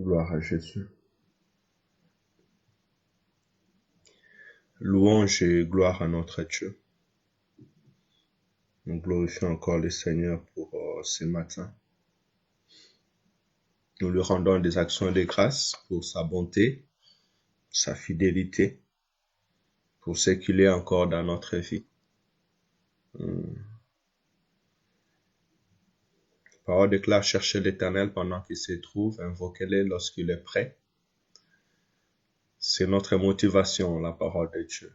Gloire à Jésus. Louange et gloire à notre Dieu. Nous glorifions encore le Seigneur pour ce matin. Nous lui rendons des actions de grâce pour sa bonté, sa fidélité, pour ce qu'il est encore dans notre vie. La parole déclare: cherchez l'Éternel pendant qu'il se trouve, invoquez-le lorsqu'il est prêt. C'est notre motivation, la parole de Dieu.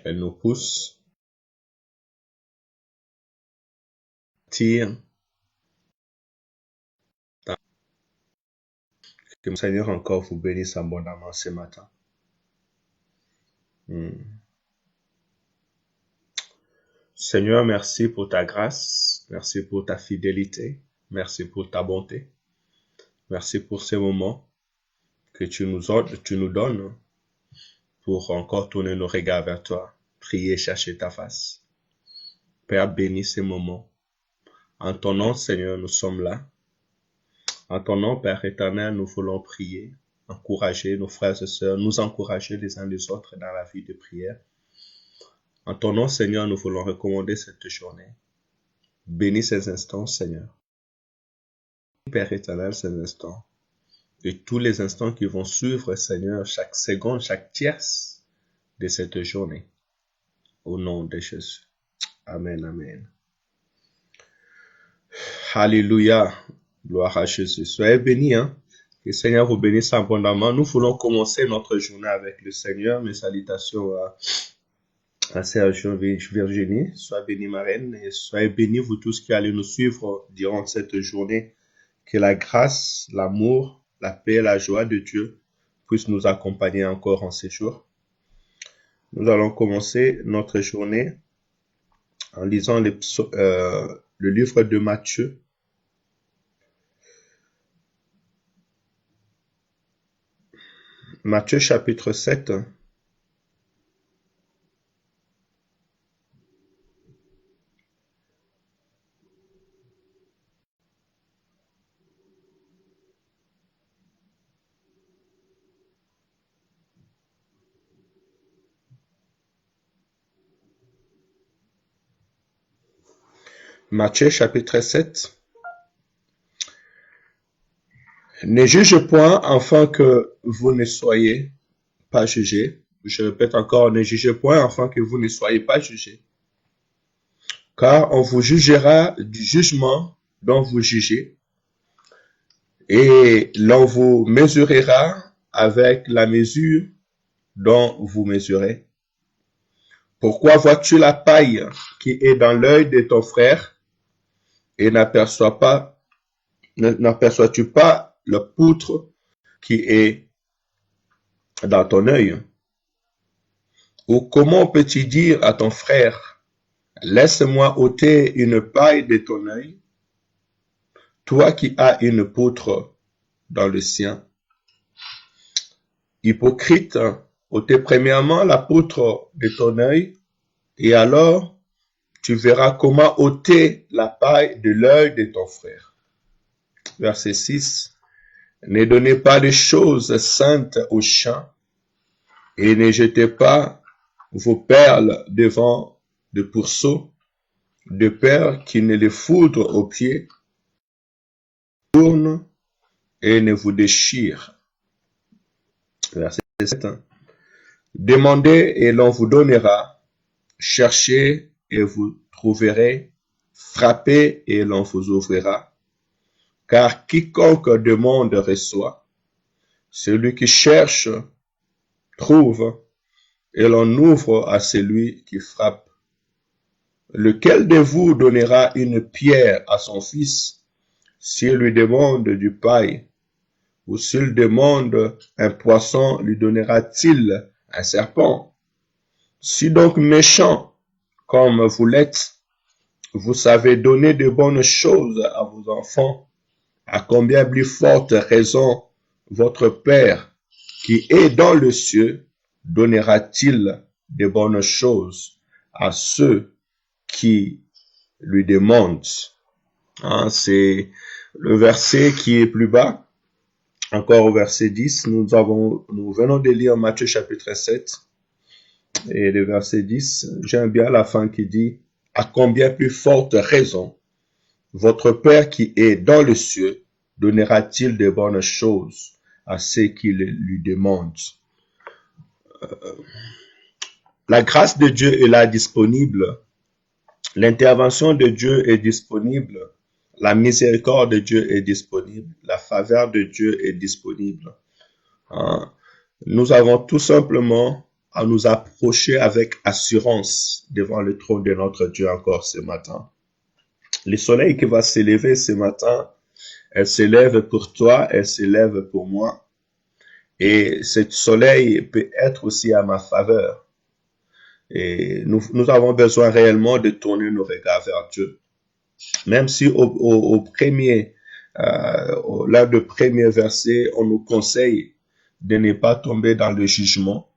Elle nous pousse, tire. Que le Seigneur encore vous bénisse abondamment ce matin. Seigneur, merci pour ta grâce, merci pour ta fidélité, merci pour ta bonté, merci pour ces moments que tu nous donnes pour encore tourner nos regards vers toi, prier, chercher ta face. Père, bénis ces moments. En ton nom, Seigneur, nous sommes là. En ton nom, Père éternel, nous voulons prier, encourager nos frères et sœurs, nous encourager les uns les autres dans la vie de prière. En ton nom, Seigneur, nous voulons recommander cette journée. Bénis ces instants, Seigneur. Père éternel, ces instants. Et tous les instants qui vont suivre, Seigneur, chaque seconde, chaque tierce de cette journée. Au nom de Jésus. Amen, amen. Alléluia. Gloire à Jésus. Soyez bénis, Que le Seigneur vous bénisse abondamment. Nous voulons commencer notre journée avec le Seigneur. Mes salutations à Sergio Virginie. Soyez bénis, ma reine. Et soyez bénis, vous tous qui allez nous suivre durant cette journée. Que la grâce, l'amour, la paix et la joie de Dieu puissent nous accompagner encore en ces jours. Nous allons commencer notre journée en lisant le livre de Matthieu. Matthieu chapitre 7. Matthieu chapitre 7. Ne juge point afin que vous ne soyez pas jugés. Je répète encore, ne jugez point afin que vous ne soyez pas jugés. Car on vous jugera du jugement dont vous jugez, et l'on vous mesurera avec la mesure dont vous mesurez. Pourquoi vois-tu la paille qui est dans l'œil de ton frère et n'aperçois-tu pas le poutre qui est dans ton œil? Ou comment peux-tu dire à ton frère: laisse-moi ôter une paille de ton œil, toi qui as une poutre dans le sien? Hypocrite, ôtez premièrement la poutre de ton œil, et alors tu verras comment ôter la paille de l'œil de ton frère. Verset 6. Ne donnez pas de choses saintes aux chiens, et ne jetez pas vos perles devant de pourceaux, de peur qu'ils ne les foudrent aux pieds, tournent et ne vous déchirent. Verset 7. Demandez et l'on vous donnera, cherchez et vous trouverez, frappez et l'on vous ouvrira. Car quiconque demande reçoit, celui qui cherche trouve, et l'on ouvre à celui qui frappe. Lequel de vous donnera une pierre à son fils s'il lui demande du pain, ou s'il demande un poisson, lui donnera-t-il un serpent? Si donc méchant comme vous l'êtes, vous savez donner de bonnes choses à vos enfants, à combien plus forte raison votre Père qui est dans le ciel donnera-t-il de bonnes choses à ceux qui lui demandent? C'est le verset qui est plus bas. Encore au verset 10, nous venons de lire Matthieu chapitre 7 et le verset 10. J'aime bien la fin qui dit, à combien plus forte raison votre Père qui est dans les cieux donnera-t-il de bonnes choses à ceux qui lui demandent. La grâce de Dieu est là disponible. L'intervention de Dieu est disponible. La miséricorde de Dieu est disponible. La faveur de Dieu est disponible. Nous avons tout simplement à nous approcher avec assurance devant le trône de notre Dieu encore ce matin. Le soleil qui va s'élever ce matin, elle s'élève pour toi, elle s'élève pour moi. Et ce soleil peut être aussi à ma faveur. Et nous avons besoin réellement de tourner nos regards vers Dieu. Même si l'un des premiers versets, on nous conseille de ne pas tomber dans le jugement,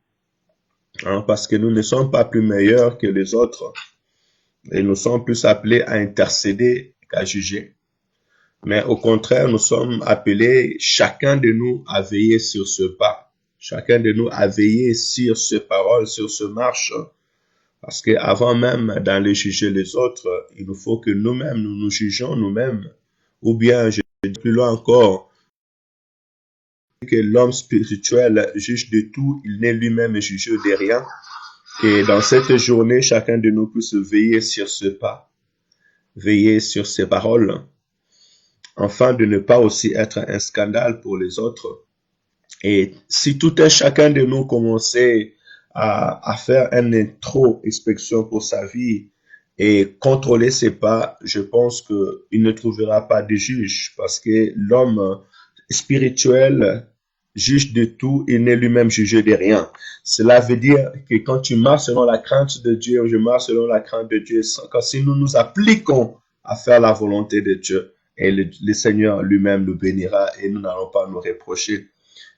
parce que nous ne sommes pas plus meilleurs que les autres et nous sommes plus appelés à intercéder qu'à juger. Mais au contraire, nous sommes appelés, chacun de nous, à veiller sur ce pas. Chacun de nous à veiller sur ce parole, sur ce marche. Parce qu'avant même d'aller juger les autres, il nous faut que nous-mêmes, nous nous jugeons nous-mêmes. Ou bien, je dis plus loin encore, que l'homme spirituel juge de tout, il n'est lui-même jugé de rien. Et dans cette journée, chacun de nous puisse veiller sur ce pas, veiller sur ces paroles, afin de ne pas aussi être un scandale pour les autres. Et si tout un chacun de nous commençait à faire une introspection pour sa vie et contrôler ses pas, je pense qu'il ne trouvera pas de juge, parce que l'homme spirituel juge de tout, il n'est lui-même jugé de rien. Cela veut dire que quand tu marches selon la crainte de Dieu, je marche selon la crainte de Dieu, quand si nous nous appliquons à faire la volonté de Dieu, et le Seigneur lui-même nous bénira et nous n'allons pas nous reprocher.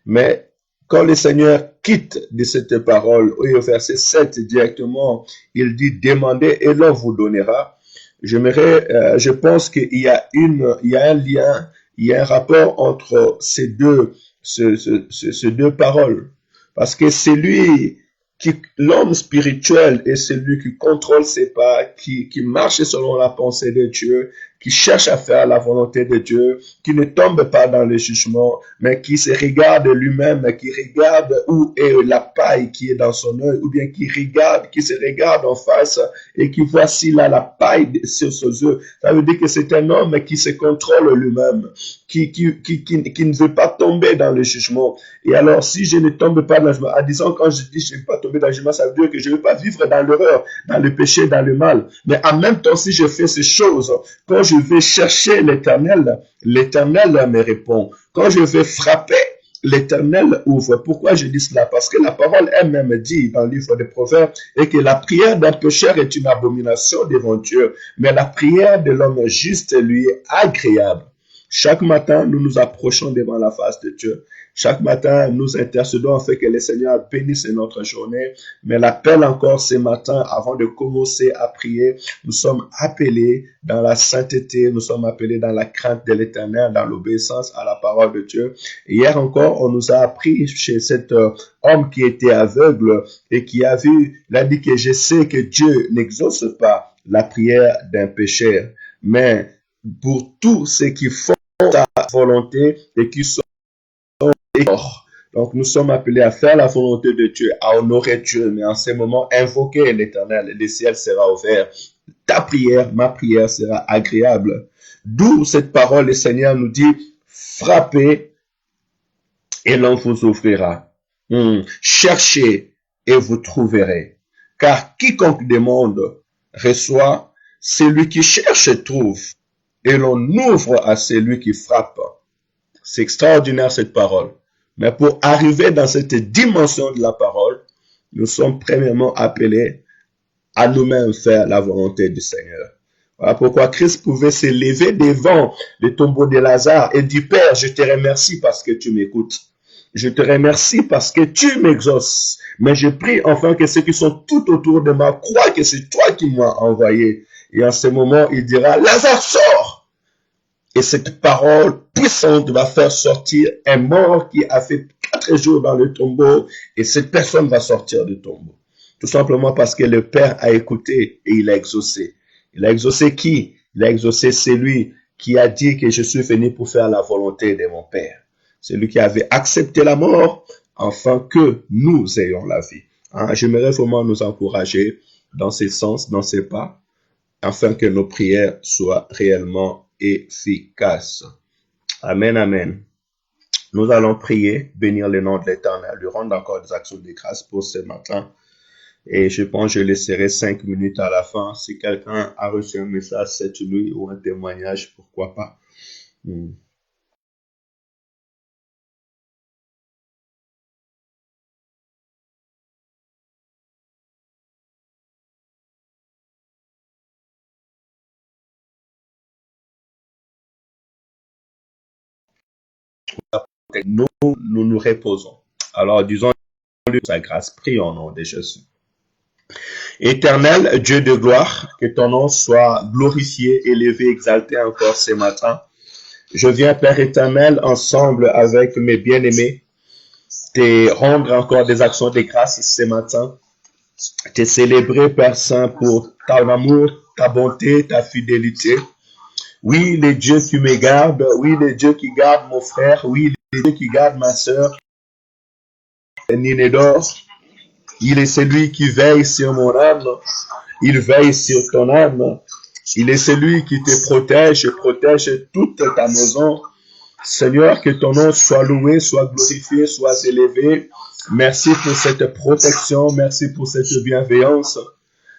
Mais quand le Seigneur quitte de cette parole, au verset 7 directement, il dit « Demandez et l'on vous donnera ». Je pense qu'il y a un lien, il y a un rapport entre ces deux paroles. Parce que l'homme spirituel est celui qui contrôle ses pas, qui marche selon la pensée de Dieu, qui cherche à faire la volonté de Dieu, qui ne tombe pas dans le jugement, mais qui se regarde lui-même, qui regarde où est la paille qui est dans son œil, ou bien qui se regarde en face et qui voit s'il a la paille sur ses yeux. Ça veut dire que c'est un homme qui se contrôle lui-même, qui ne veut pas tomber dans le jugement. Et alors, si je ne tombe pas dans le jugement, en disant quand je dis je ne veux pas tomber dans le jugement, ça veut dire que je ne veux pas vivre dans l'erreur, dans le péché, dans le mal. Mais en même temps, si je fais ces choses, quand je vais chercher l'Éternel, l'Éternel me répond. Quand je vais frapper, l'Éternel ouvre. Pourquoi je dis cela? Parce que la parole elle-même dit dans le livre des Proverbes et que la prière d'un pécheur est une abomination devant Dieu, mais la prière de l'homme juste lui est agréable. Chaque matin, nous nous approchons devant la face de Dieu. Chaque matin, nous intercédons afin que le Seigneur bénisse notre journée. Mais l'appel encore ce matin, avant de commencer à prier, nous sommes appelés dans la sainteté, nous sommes appelés dans la crainte de l'Éternel, dans l'obéissance à la parole de Dieu. Hier encore, on nous a appris chez cet homme qui était aveugle et qui a vu, il a dit que je sais que Dieu n'exauce pas la prière d'un pécheur, mais pour tous ceux qui font sa volonté et qui sont morts. Donc nous sommes appelés à faire la volonté de Dieu, à honorer Dieu, mais en ce moment, invoquer l'Éternel, le ciel sera ouvert. Ta prière, ma prière sera agréable. D'où cette parole, le Seigneur nous dit, frappez et l'on vous ouvrira. Cherchez et vous trouverez. Car quiconque demande reçoit, celui qui cherche trouve, et l'on ouvre à celui qui frappe. C'est extraordinaire cette parole. Mais pour arriver dans cette dimension de la parole, nous sommes premièrement appelés à nous-mêmes faire la volonté du Seigneur. Voilà pourquoi Christ pouvait se lever devant le tombeau de Lazare et dire, Père, je te remercie parce que tu m'écoutes. Je te remercie parce que tu m'exauces. Mais je prie enfin que ceux qui sont tout autour de moi croient que c'est toi qui m'as envoyé. Et en ce moment, il dira, Lazare, sors! Et cette parole puissante va faire sortir un mort qui a fait 4 jours dans le tombeau. Et cette personne va sortir du tombeau. Tout simplement parce que le Père a écouté et il a exaucé. Il a exaucé qui? Il a exaucé celui qui a dit que je suis venu pour faire la volonté de mon Père. Celui qui avait accepté la mort afin que nous ayons la vie. J'aimerais vraiment nous encourager dans ce sens, dans ces pas, afin que nos prières soient réellement efficaces. Amen, amen. Nous allons prier, bénir le nom de l'Éternel, lui rendre encore des actions de grâce pour ce matin. Et je pense que je laisserai 5 minutes à la fin. Si quelqu'un a reçu un message cette nuit ou un témoignage, pourquoi pas. Nous reposons. Alors disons-lui sa grâce. Prions au nom de Jésus. Éternel Dieu de gloire, que ton nom soit glorifié, élevé, exalté encore ce matin. Je viens, Père éternel, ensemble avec mes bien-aimés, te rendre encore des actions de grâce ce matin, te célébrer, Père Saint, pour ton amour, ta bonté, ta fidélité. Oui, le Dieu qui me garde, oui, le Dieu qui garde mon frère, oui, le Dieu qui garde ma sœur, Ninédor. Il est celui qui veille sur mon âme, il veille sur ton âme. Il est celui qui te protège toute ta maison. Seigneur, que ton nom soit loué, soit glorifié, soit élevé. Merci pour cette protection, merci pour cette bienveillance.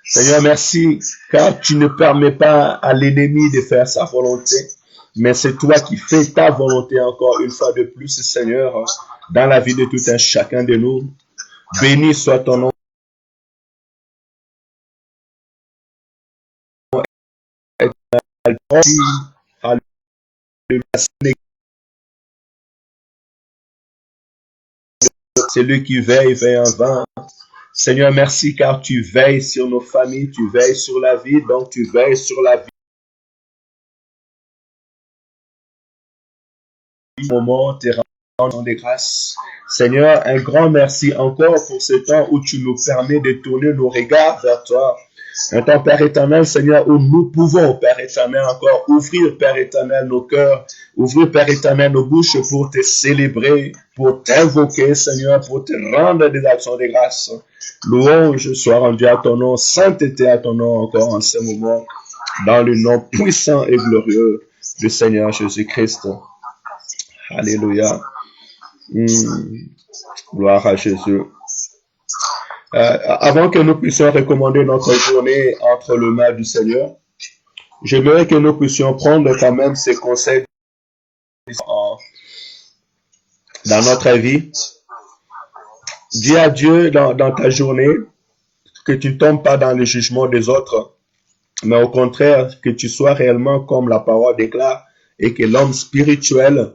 Seigneur, merci, car tu ne permets pas à l'ennemi de faire sa volonté, mais c'est toi qui fais ta volonté encore une fois de plus, Seigneur, dans la vie de tout un chacun de nous. Béni soit ton nom. Celui qui veille, veille en vain. Seigneur, merci car tu veilles sur nos familles, tu veilles sur la vie, donc tu veilles sur la vie. Moment, te rendons des grâces. Seigneur, un grand merci encore pour ce temps où tu nous permets de tourner nos regards vers toi. Un temps, Père éternel, Seigneur, où nous pouvons, Père éternel, encore ouvrir, Père éternel, nos cœurs, ouvrir, Père éternel, nos bouches pour te célébrer, pour t'invoquer, Seigneur, pour te rendre des actions de grâce. Louange soit rendue à ton nom, sainteté à ton nom encore en ce moment, dans le nom puissant et glorieux du Seigneur Jésus-Christ. Alléluia. Gloire à Jésus. Avant que nous puissions recommander notre journée entre les mains du Seigneur, j'aimerais que nous puissions prendre quand même ces conseils dans notre vie. Dis à Dieu dans ta journée que tu ne tombes pas dans le jugement des autres, mais au contraire, que tu sois réellement comme la parole déclare et que l'homme spirituel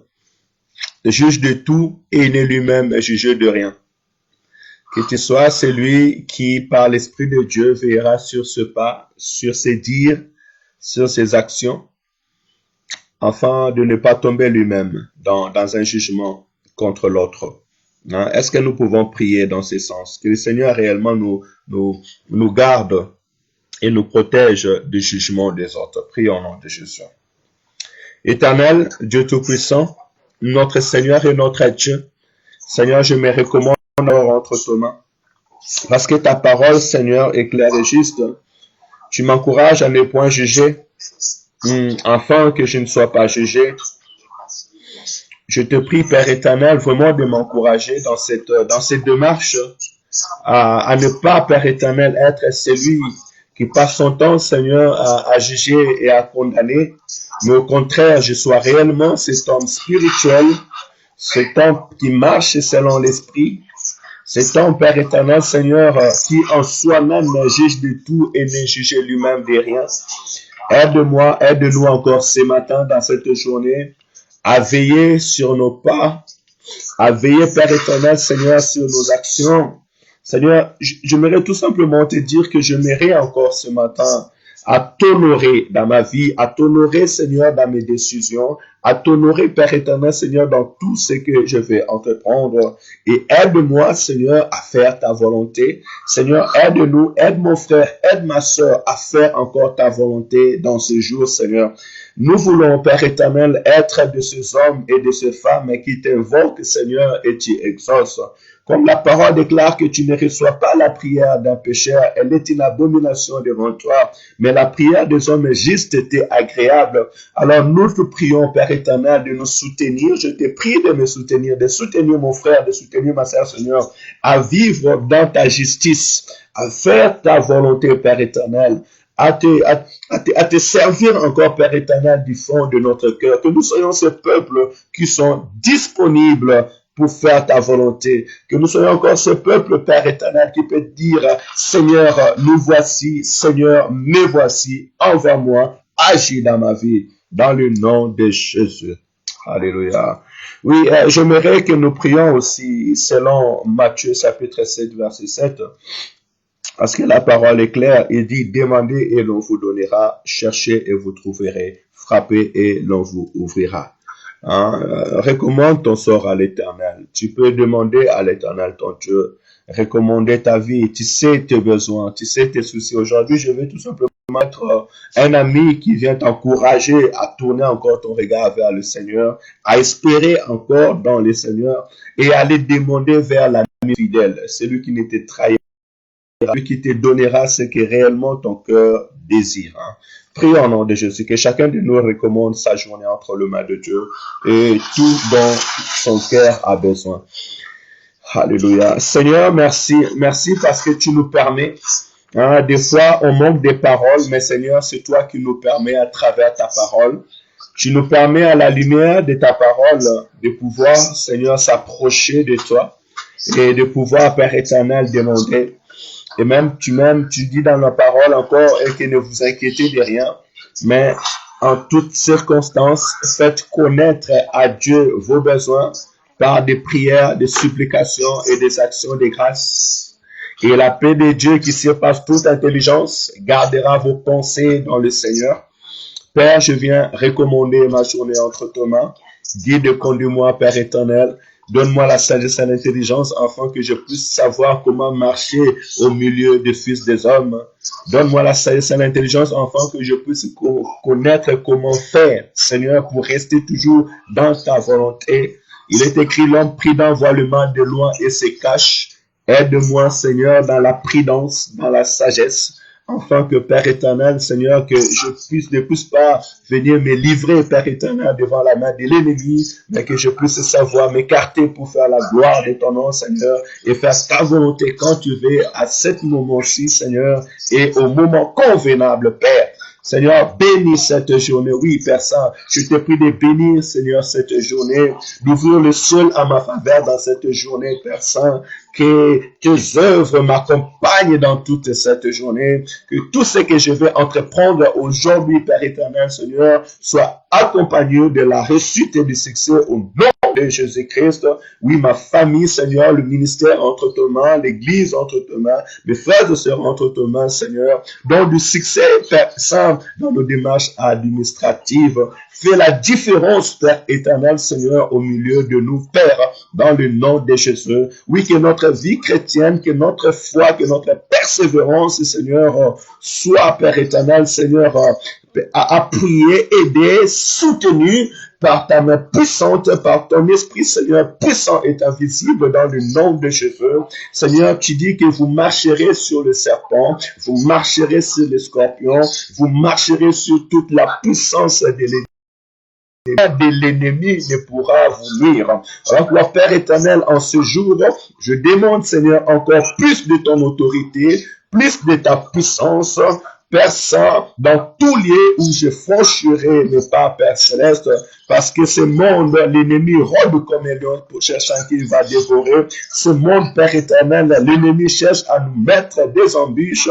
juge de tout et n'est lui-même jugé de rien. Que tu sois celui qui, par l'Esprit de Dieu, veillera sur ce pas, sur ses dires, sur ses actions, afin de ne pas tomber lui-même dans un jugement contre l'autre. Est-ce que nous pouvons prier dans ce sens? Que le Seigneur réellement nous garde et nous protège du jugement des autres. Prions au nom de Jésus. Éternel, Dieu Tout-Puissant, notre Seigneur et notre Dieu, Seigneur, je me recommande entre tes mains. Parce que ta parole, Seigneur, est claire et juste. Tu m'encourages à ne point juger, afin que je ne sois pas jugé. Je te prie, Père éternel, vraiment de m'encourager dans cette démarche à ne pas, Père éternel, être celui qui passe son temps, Seigneur, à juger et à condamner, mais au contraire, je sois réellement cet homme spirituel, cet homme qui marche selon l'esprit, cet homme, Père éternel, Seigneur, qui en soi-même juge de tout et ne juge lui-même de rien. Aide-moi, aide-nous encore ce matin dans cette journée à veiller sur nos pas, à veiller, Père éternel, Seigneur, sur nos actions. Seigneur, j'aimerais tout simplement te dire que j'aimerais encore ce matin à t'honorer dans ma vie, à t'honorer, Seigneur, dans mes décisions, à t'honorer, Père éternel, Seigneur, dans tout ce que je vais entreprendre. Et aide-moi, Seigneur, à faire ta volonté. Seigneur, aide-nous, aide mon frère, aide ma soeur à faire encore ta volonté dans ce jour, Seigneur. Nous voulons, Père éternel, être de ces hommes et de ces femmes qui t'invoquent, Seigneur, et tu exauces. Comme la parole déclare que tu ne reçois pas la prière d'un pécheur, elle est une abomination devant toi, mais la prière des hommes justes était agréable. Alors nous te prions, Père éternel, de nous soutenir. Je te prie de me soutenir, de soutenir mon frère, de soutenir ma sœur, Seigneur, à vivre dans ta justice, à faire ta volonté, Père éternel. À te servir encore, Père éternel, du fond de notre cœur. Que nous soyons ce peuple qui sont disponibles pour faire ta volonté. Que nous soyons encore ce peuple, Père éternel, qui peut dire, Seigneur, nous voici, Seigneur, me voici, envers moi, agis dans ma vie, dans le nom de Jésus. Alléluia. Oui, j'aimerais que nous prions aussi selon Matthieu chapitre 7, verset 7. Parce que la parole est claire, il dit, demandez et l'on vous donnera, cherchez et vous trouverez, frappez et l'on vous ouvrira. Recommande ton sort à l'Éternel. Tu peux demander à l'Éternel ton Dieu, recommander ta vie. Tu sais tes besoins, tu sais tes soucis. Aujourd'hui, je veux tout simplement être un ami qui vient t'encourager à tourner encore ton regard vers le Seigneur, à espérer encore dans le Seigneur et à aller demander vers l'ami fidèle, celui qui ne te trahira, celui qui te donnera ce que réellement ton cœur désire. Prions au nom de Jésus, que chacun de nous recommande sa journée entre les mains de Dieu et tout dont son cœur a besoin. Alléluia. Seigneur, merci. Merci parce que tu nous permets. Des fois, on manque des paroles, mais Seigneur, c'est toi qui nous permets à travers ta parole. Tu nous permets à la lumière de ta parole de pouvoir, Seigneur, s'approcher de toi et de pouvoir, Père éternel, demander. Et même, tu dis dans la parole encore que ne vous inquiétez de rien, mais en toutes circonstances, faites connaître à Dieu vos besoins par des prières, des supplications et des actions de grâce. Et la paix de Dieu qui surpasse toute intelligence gardera vos pensées dans le Seigneur. Père, je viens recommander ma journée entre tes mains. Guide, conduis-moi, Père éternel. Donne-moi la sagesse et l'intelligence afin que je puisse savoir comment marcher au milieu des fils des hommes. Donne-moi la sagesse et l'intelligence afin que je puisse connaître comment faire, Seigneur, pour rester toujours dans ta volonté. Il est écrit, l'homme prudent voit le mal de loin et se cache. Aide-moi, Seigneur, dans la prudence, dans la sagesse. Enfin que Père éternel, Seigneur, que je ne puisse pas venir me livrer, Père éternel, devant la main de l'ennemi, mais que je puisse savoir m'écarter pour faire la gloire de ton nom, Seigneur, et faire ta volonté quand tu veux, à ce moment-ci, Seigneur, et au moment convenable, Père. Seigneur, bénis cette journée. Oui, Père Saint, je te prie de bénir, Seigneur, cette journée, d'ouvrir le ciel à ma faveur dans cette journée, Père Saint, que tes œuvres m'accompagnent dans toute cette journée, que tout ce que je vais entreprendre aujourd'hui, Père éternel, Seigneur, soit accompagné de la réussite et du succès au nom de Jésus-Christ. Oui, ma famille, Seigneur, le ministère entre tes mains, l'église entre tes mains, mes frères et sœurs entre tes mains, Seigneur, dans du succès, Père Saint, dans nos démarches administratives. Fais la différence, Père éternel, Seigneur, au milieu de nous, Père, dans le nom de Jésus. Oui, que notre vie chrétienne, que notre foi, que notre persévérance, Seigneur, soit, Père éternel, Seigneur, appuyé, aidé, soutenu par ta main puissante, par ton esprit, Seigneur, puissant et invisible dans le nom de Jésus. Seigneur, tu dis que vous marcherez sur le serpent, vous marcherez sur les scorpions, vous marcherez sur toute la puissance de l'ennemi ne pourra vous nuire. Alors, Père éternel, en ce jour, je demande, Seigneur, encore plus de ton autorité, plus de ta puissance, Père Saint, dans tous lieux où je franchirai mes pas, Père Céleste, parce que ce monde, l'ennemi rôde comme un lion pour chercher qu'il va dévorer. Ce monde, Père éternel, l'ennemi cherche à nous mettre des embûches.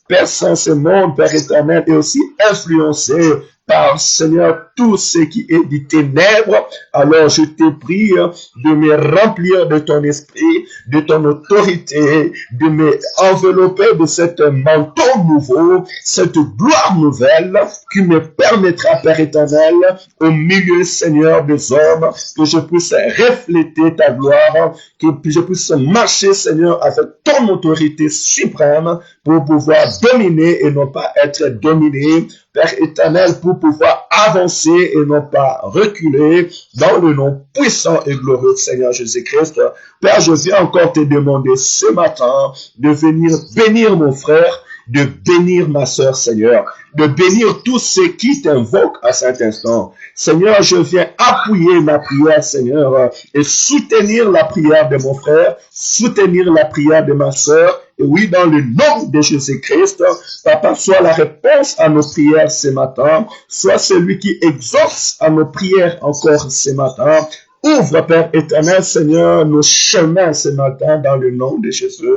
Père Saint, ce monde, Père éternel, est aussi influencé par, Seigneur, tout ce qui est du ténèbres. Alors je te prie de me remplir de ton esprit, de ton autorité, de me envelopper de cet manteau nouveau, cette gloire nouvelle qui me permettra, Père éternel, au milieu, Seigneur, des hommes, que je puisse refléter ta gloire, que je puisse marcher, Seigneur, avec ton autorité suprême pour pouvoir dominer et non pas être dominé. Père éternel, pour pouvoir avancer et non pas reculer dans le nom puissant et glorieux de Seigneur Jésus-Christ. Père, je viens encore te demander ce matin de venir bénir mon frère, de bénir ma sœur, Seigneur, de bénir tous ceux qui t'invoquent à cet instant. Seigneur, je viens appuyer ma prière, Seigneur, et soutenir la prière de mon frère, soutenir la prière de ma sœur. Et oui, dans le nom de Jésus-Christ, Papa, sois la réponse à nos prières ce matin, sois celui qui exauce à nos prières encore ce matin. Ouvre, Père éternel, Seigneur, nos chemins ce matin dans le nom de Jésus.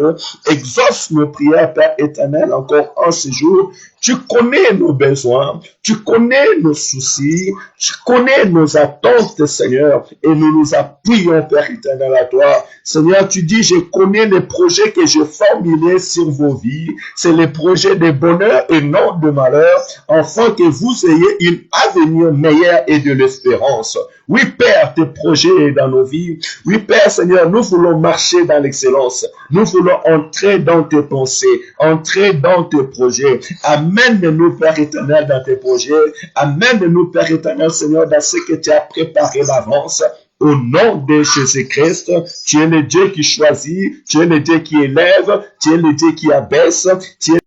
Exauce nos prières, Père éternel, encore en ce jour. Tu connais nos besoins, tu connais nos soucis, tu connais nos attentes, Seigneur, et nous nous appuyons, Père éternel, à toi. Seigneur, tu dis, je connais les projets que j'ai formulés sur vos vies. C'est les projets de bonheur et non de malheur, afin que vous ayez un avenir meilleur et de l'espérance. Oui, Père, tes projets dans nos vies. Oui, Père, Seigneur, nous voulons marcher dans l'excellence. Nous voulons entrer dans tes pensées, entrer dans tes projets. Amène-nous, Père éternel, dans tes projets. Amène-nous, Père éternel, Seigneur, dans ce que tu as préparé d'avance. Au nom de Jésus-Christ, tu es le Dieu qui choisit, tu es le Dieu qui élève, tu es le Dieu qui abaisse, tu es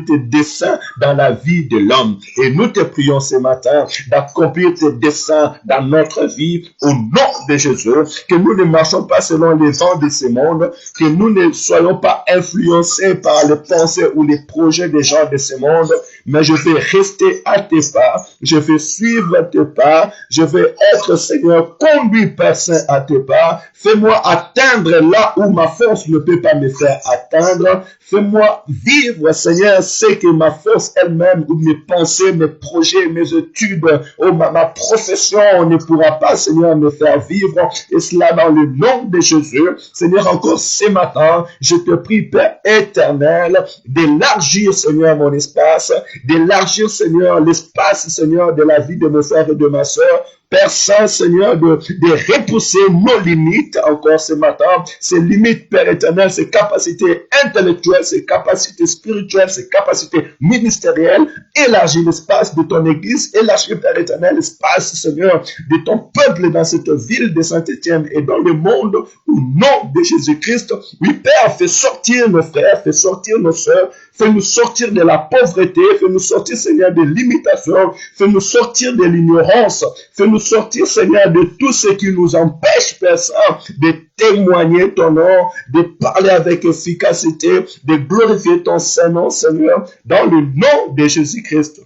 tes desseins dans la vie de l'homme. Et nous te prions ce matin d'accomplir tes desseins dans notre vie au nom de Jésus, que nous ne marchons pas selon les vents de ce monde, que nous ne soyons pas influencés par les pensées ou les projets des gens de ce monde, mais je vais rester à tes pas, je vais suivre tes pas, je vais être, Seigneur, conduit, Père Saint, à tes pas. Fais-moi atteindre là où ma force ne peut pas me faire atteindre. Fais-moi vivre, Seigneur, c'est que ma force elle-même, ou mes pensées, mes projets, mes études, ou ma profession ne pourra pas, Seigneur, me faire vivre. Et cela dans le nom de Jésus. Seigneur, encore ce matin, je te prie, Père éternel, d'élargir, Seigneur, mon espace, d'élargir, Seigneur, l'espace, Seigneur, de la vie de mon frère et de ma sœur. Père Saint, Seigneur, de repousser nos limites encore ce matin, ces limites, Père éternel, ces capacités intellectuelles, ces capacités spirituelles, ces capacités ministérielles. Élargis l'espace de ton Église, élargis, Père éternel, l'espace, Seigneur, de ton peuple dans cette ville de Saint-Étienne et dans le monde au nom de Jésus-Christ. Oui, Père, fais sortir nos frères, fais sortir nos sœurs, fais-nous sortir de la pauvreté, fais-nous sortir, Seigneur, des limitations, fais-nous sortir de l'ignorance, fais-nous sortir, Seigneur, de tout ce qui nous empêche, Père Saint, de témoigner ton nom, de parler avec efficacité, de glorifier ton Saint-Nom, Seigneur, dans le nom de Jésus-Christ.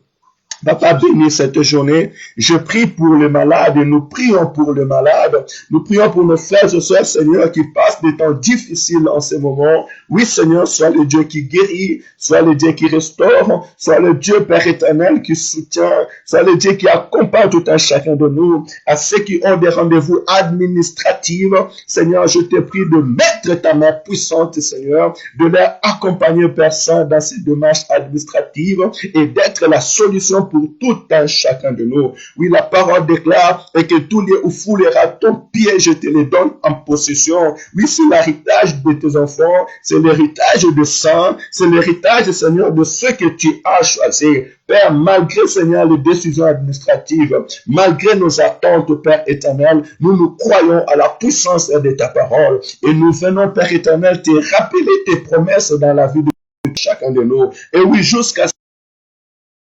Papa, bénis cette journée. Je prie pour les malades et nous prions pour les malades. Nous prions pour nos frères et sœurs, Seigneur, qui passent des temps difficiles en ce moment. Oui, Seigneur, sois le Dieu qui guérit, sois le Dieu qui restaure, sois le Dieu, Père éternel, qui soutient, sois le Dieu qui accompagne tout un chacun de nous. À ceux qui ont des rendez-vous administratifs, Seigneur, je te prie de mettre ta main puissante, Seigneur, de les accompagner, Père Saint, dans ces démarches administratives et d'être la solution pour tout un chacun de nous. Oui, la parole déclare et que tous les où foulera ton pied, je te les donne en possession. Oui, c'est l'héritage de tes enfants, c'est l'héritage de sang, c'est l'héritage, Seigneur, de ceux que tu as choisis. Père, malgré, Seigneur, les décisions administratives, malgré nos attentes, Père éternel, nous croyons à la puissance de ta parole et nous venons, Père éternel, te rappeler tes promesses dans la vie de chacun de nous. Et oui, jusqu'à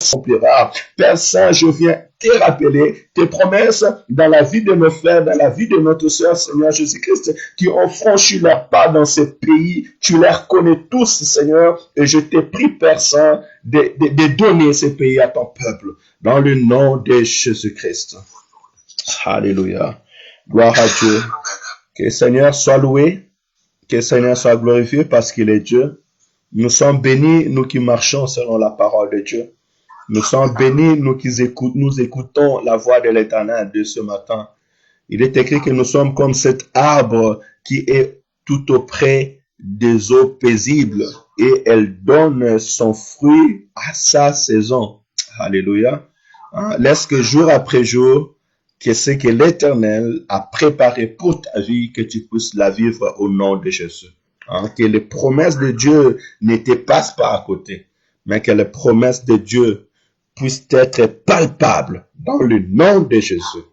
s'accomplira. Père Saint, je viens te rappeler tes promesses dans la vie de nos frères, dans la vie de notre sœur, Seigneur Jésus-Christ, qui ont franchi leur pas dans ce pays. Tu les reconnais tous, Seigneur, et je te prie, Père Saint, de donner ce pays à ton peuple, dans le nom de Jésus-Christ. Alléluia. Gloire à Dieu. Que le Seigneur soit loué, que le Seigneur soit glorifié parce qu'il est Dieu. Nous sommes bénis, nous qui marchons selon la parole de Dieu. Nous sommes bénis, nous écoutons la voix de l'Éternel de ce matin. Il est écrit que nous sommes comme cet arbre qui est tout auprès des eaux paisibles et elle donne son fruit à sa saison. Alléluia. Laisse que jour après jour, que ce que l'Éternel a préparé pour ta vie, que tu puisses la vivre au nom de Jésus. Que les promesses de Dieu ne te passent pas à côté, mais que les promesses de Dieu puissent être palpables dans le nom de Jésus.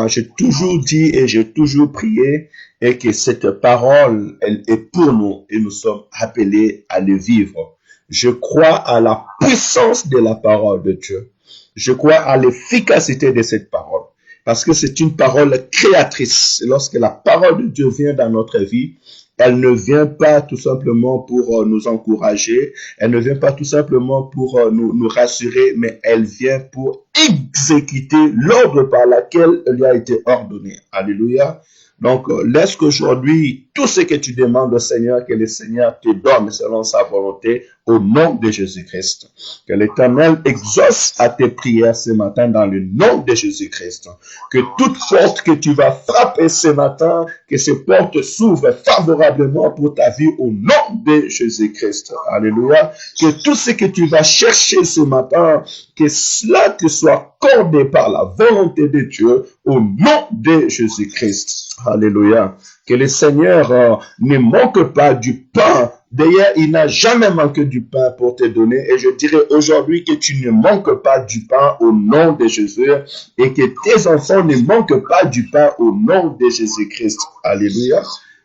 J'ai toujours dit et j'ai toujours prié et que cette parole, elle est pour nous et nous sommes appelés à le vivre. Je crois à la puissance de la parole de Dieu. Je crois à l'efficacité de cette parole parce que c'est une parole créatrice. Lorsque la parole de Dieu vient dans notre vie, elle ne vient pas tout simplement pour nous encourager, elle ne vient pas tout simplement pour nous rassurer, mais elle vient pour exécuter l'ordre par lequel elle a été ordonnée. Alléluia. Donc, laisse qu'aujourd'hui, tout ce que tu demandes au Seigneur, que le Seigneur te donne selon sa volonté, au nom de Jésus-Christ. Que l'Éternel exauce à tes prières ce matin dans le nom de Jésus-Christ. Que toute porte que tu vas frapper ce matin, que ces portes s'ouvrent favorablement pour ta vie au nom de Jésus-Christ. Alléluia. Que tout ce que tu vas chercher ce matin, que cela te soit accordé par la volonté de Dieu au nom de Jésus-Christ. Alléluia. Que le Seigneur ne manque pas du pain. D'ailleurs, il n'a jamais manqué du pain pour te donner. Et je dirais aujourd'hui que tu ne manques pas du pain au nom de Jésus et que tes enfants ne manquent pas du pain au nom de Jésus-Christ. Alléluia.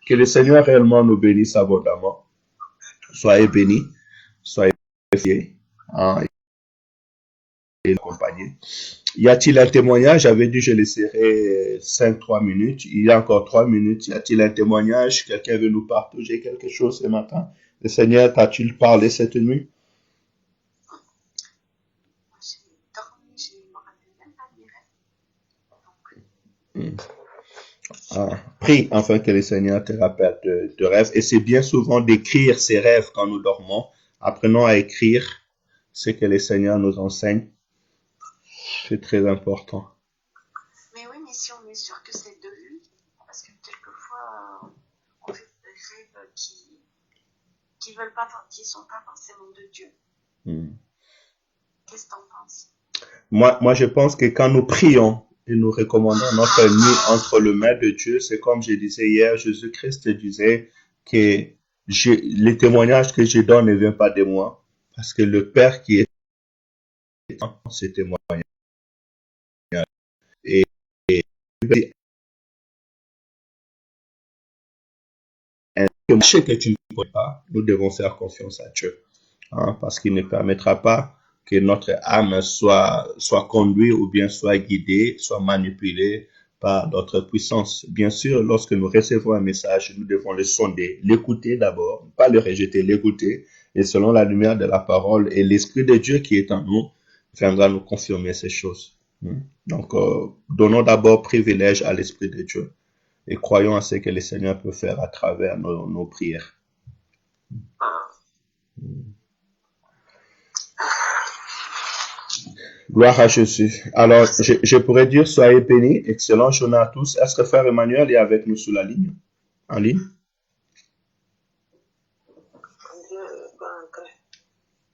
Que le Seigneur réellement nous bénisse abondamment. Soyez bénis. Soyez fiers. Et accompagnés. Y a-t-il un témoignage? J'avais dit je laisserai 5-3 minutes. Il y a encore 3 minutes. Y a-t-il un témoignage? Quelqu'un veut nous partager quelque chose ce matin? Le Seigneur t'a-t-il parlé cette nuit? Prie afin que le Seigneur te rappelle de rêves. Et c'est bien souvent d'écrire ses rêves quand nous dormons. Apprenons à écrire ce que le Seigneur nous enseigne. C'est très important. Mais oui, mais si on est sûr que c'est de lui, parce que quelquefois, on fait des rêves qui veulent pas, qui sont pas forcément de Dieu. Qu'est-ce que t'en penses? Moi, je pense que quand nous prions et nous recommandons notre nuit entre les mains de Dieu, c'est comme je disais hier, Jésus-Christ disait que les témoignages que je donne ne viennent pas de moi, parce que le Père qui est dans ces témoignages. Et ce que tu ne connais pas, nous devons faire confiance à Dieu, parce qu'il ne permettra pas que notre âme soit conduite ou bien soit guidée, soit manipulée par notre puissance. Bien sûr, lorsque nous recevons un message, nous devons le sonder, l'écouter d'abord, pas le rejeter, l'écouter, et selon la lumière de la parole et l'Esprit de Dieu qui est en nous, viendra nous confirmer ces choses. Donc, donnons d'abord privilège à l'Esprit de Dieu et croyons à ce que le Seigneur peut faire à travers nos prières. Gloire à Jésus. Alors, je pourrais dire, soyez bénis, excellent journée à tous. Est-ce que Frère Emmanuel est avec nous sur la ligne? En ligne?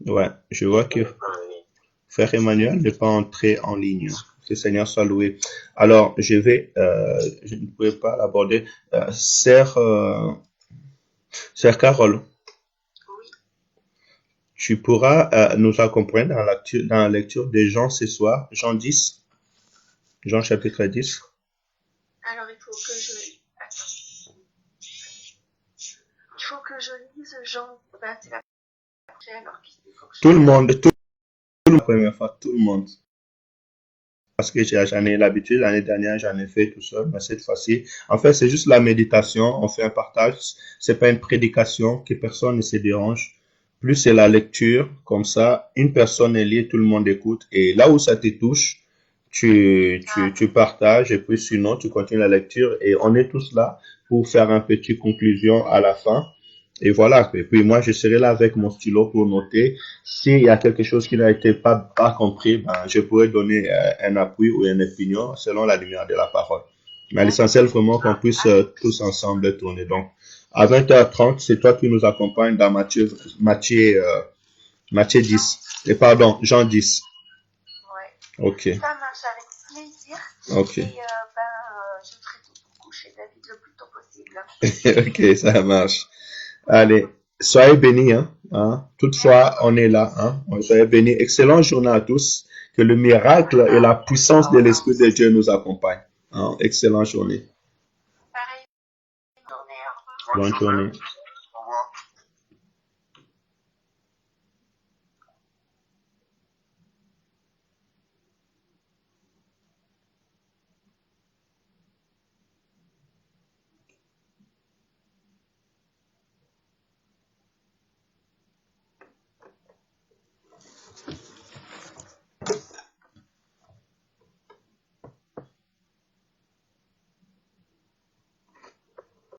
Ouais, je vois que Frère Emmanuel n'est pas entré en ligne. Que le Seigneur soit loué. Alors, je ne pouvais pas l'aborder. Sœur Carole, tu pourras nous accompagner dans la lecture de Jean ce soir, Jean 10, Jean chapitre 10. Alors, il faut que je lise Jean. C'est la alors tout le monde, la première fois, tout le monde. Parce que j'en ai l'habitude, l'année dernière, j'en ai fait tout seul, mais cette fois-ci, en fait, c'est juste la méditation, on fait un partage, c'est pas une prédication, que personne ne se dérange. Plus c'est la lecture, comme ça, une personne est liée, tout le monde écoute, et là où ça te touche, tu partages, et puis sinon, tu continues la lecture, et on est tous là pour faire une petite conclusion à la fin, Et voilà. Et puis moi, je serai là avec mon stylo pour noter. S'il y a quelque chose qui n'a été pas compris, ben, je pourrais donner un appui ou une opinion selon la lumière de la parole. Mais l'essentiel, vraiment, qu'on puisse tous ensemble tourner. Donc, à 20h30, c'est toi qui nous accompagne dans Matthieu 10. Et pardon, Jean 10. Ouais. Ok, Ça marche avec plaisir. ok. Et je ferai tout pour coucher David le plus tôt possible. Ok, ça marche. Allez, soyez bénis, hein, hein. Toutefois, on est là, hein. Soyez bénis. Excellente journée à tous. Que le miracle et la puissance de l'Esprit de Dieu nous accompagnent. Hein. Excellente journée. Pareil, journée, au revoir. Bonne journée.